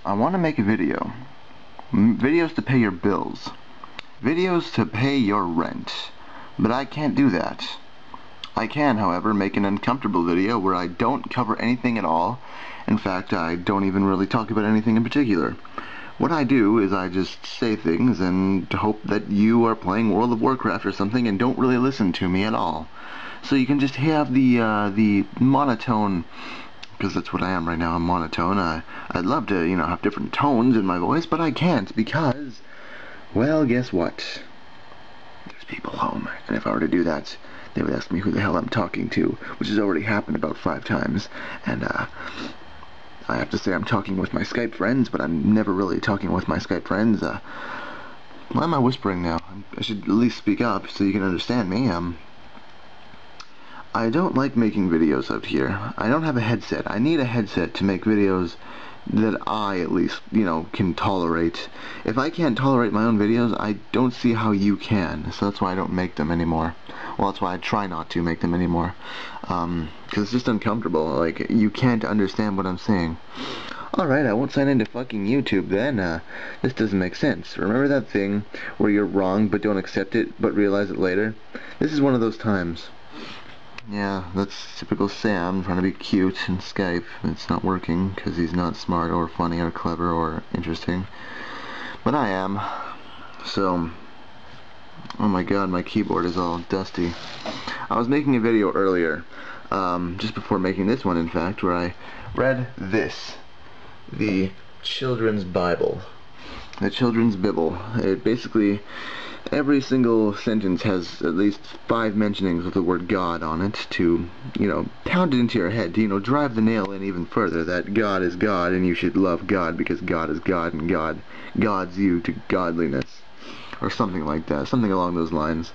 I want to make a video. Videos to pay your bills. Videos to pay your rent. But I can't do that. I can, however, make an uncomfortable video where I don't cover anything at all. In fact, I don't even really talk about anything in particular. What I do is I just say things and hope that you are playing World of Warcraft or something and don't really listen to me at all. So you can just have the monotone, because that's what I am right now. I'm monotone. I'd love to, have different tones in my voice, but I can't because, well, guess what? There's people home, and if I were to do that, they would ask me who the hell I'm talking to, which has already happened about 5 times, and I have to say I'm talking with my Skype friends, but I'm never really talking with my Skype friends. Why am I whispering now? I should at least speak up so you can understand me. I don't like making videos out here. I don't have a headset. I need a headset to make videos that I, at least, can tolerate. If I can't tolerate my own videos, I don't see how you can. So that's why I don't make them anymore. Well, that's why I try not to make them anymore. Because it's just uncomfortable. Like, you can't understand what I'm saying. Alright, I won't sign into fucking YouTube then. This doesn't make sense. Remember that thing where you're wrong but don't accept it but realize it later? This is one of those times. Yeah, that's typical Sam trying to be cute in Skype. It's not working because he's not smart or funny or clever or interesting. But I am. So, oh my god, my keyboard is all dusty. I was making a video earlier, just before making this one in fact, where I read this. The Children's Bible. The Children's Bible. It basically, every single sentence has at least 5 mentionings of the word God on it to, pound it into your head, to, drive the nail in even further, that God is God and you should love God because God is God and God guides you to godliness. Or something like that, something along those lines.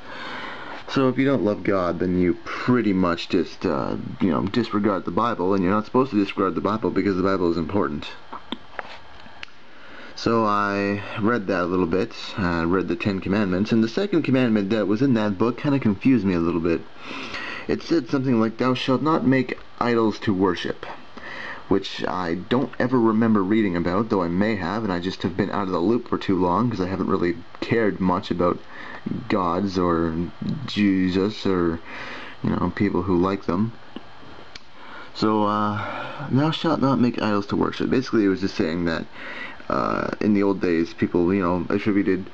So if you don't love God, then you pretty much just, disregard the Bible, and you're not supposed to disregard the Bible because the Bible is important. So I read that a little bit, read the 10 Commandments, and the second commandment that was in that book kind of confused me a little bit. It said something like, "Thou shalt not make idols to worship," which I don't ever remember reading about, though I may have, and I just have been out of the loop for too long, because I haven't really cared much about gods or Jesus or, people who like them. So, thou shalt not make idols to worship. Basically, it was just saying that in the old days, people, attributed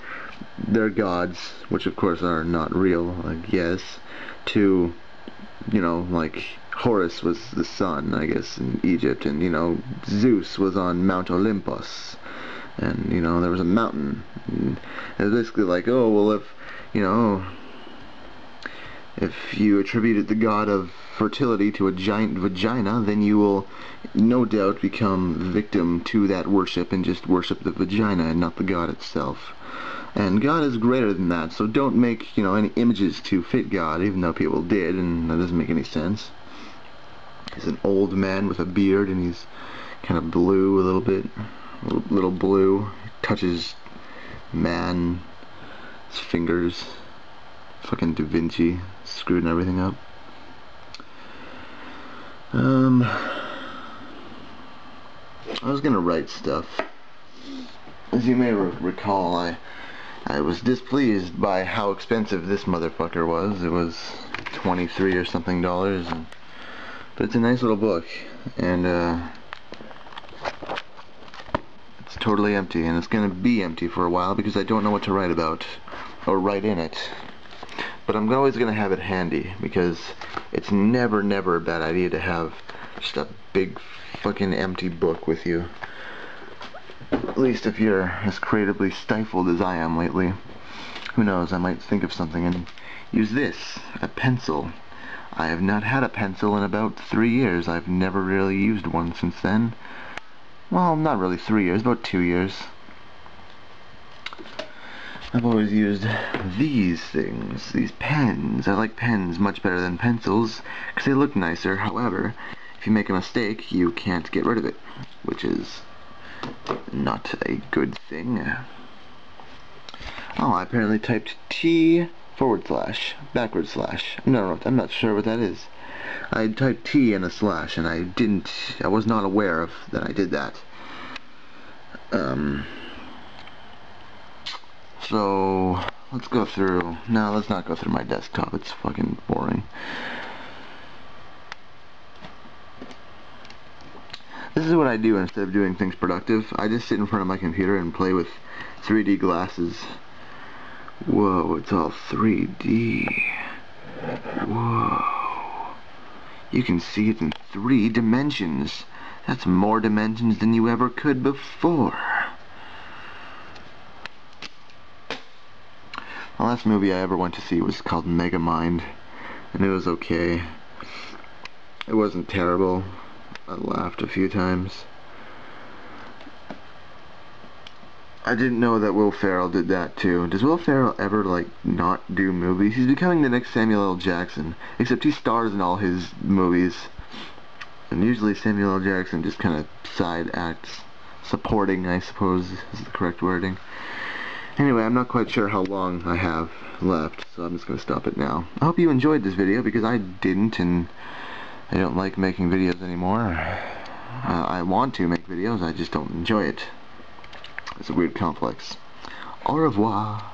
their gods, which of course are not real, I guess, to, like Horus was the sun, I guess, in Egypt, and, Zeus was on Mount Olympus, and, there was a mountain, and it was basically like, oh, well, if you attributed the god of fertility to a giant vagina, then you will no doubt become victim to that worship and just worship the vagina and not the god itself. And God is greater than that, so don't make, any images to fit God, even though people did, and that doesn't make any sense. He's an old man with a beard, and he's kind of blue a little bit, a little blue. He touches man's fingers. Fucking Da Vinci screwed everything up. I was gonna write stuff. As you may recall, I was displeased by how expensive this motherfucker was. It was $23 or something, but it's a nice little book, and it's totally empty, and it's gonna be empty for a while because I don't know what to write about or write in it. But I'm always going to have it handy, because it's never a bad idea to have just a big fucking empty book with you. At least if you're as creatively stifled as I am lately. Who knows, I might think of something and use this, a pencil. I have not had a pencil in about 3 years. I've never really used one since then. Well, not really 3 years, about 2 years. I've always used these things, these pens. I like pens much better than pencils, because they look nicer. However, if you make a mistake, you can't get rid of it, which is not a good thing. Oh, I apparently typed T // slash. No, I'm not sure what that is. I typed T and a slash, and I was not aware of that I did that. So let's go through. No, let's not go through my desktop. It's fucking boring. This is what I do instead of doing things productive. I just sit in front of my computer and play with 3D glasses. Whoa, it's all 3D. Whoa. You can see it in 3 dimensions. That's more dimensions than you ever could before. The last movie I ever went to see was called Megamind, and it was okay. It wasn't terrible. I laughed a few times. I didn't know that Will Ferrell did that too. Does Will Ferrell ever, like, not do movies? He's becoming the next Samuel L. Jackson, except he stars in all his movies. And usually Samuel L. Jackson just kind of side acts. Supporting, I suppose, is the correct wording. Anyway, I'm not quite sure how long I have left, so I'm just going to stop it now. I hope you enjoyed this video, because I didn't, and I don't like making videos anymore. I want to make videos, I just don't enjoy it. It's a weird complex. Au revoir.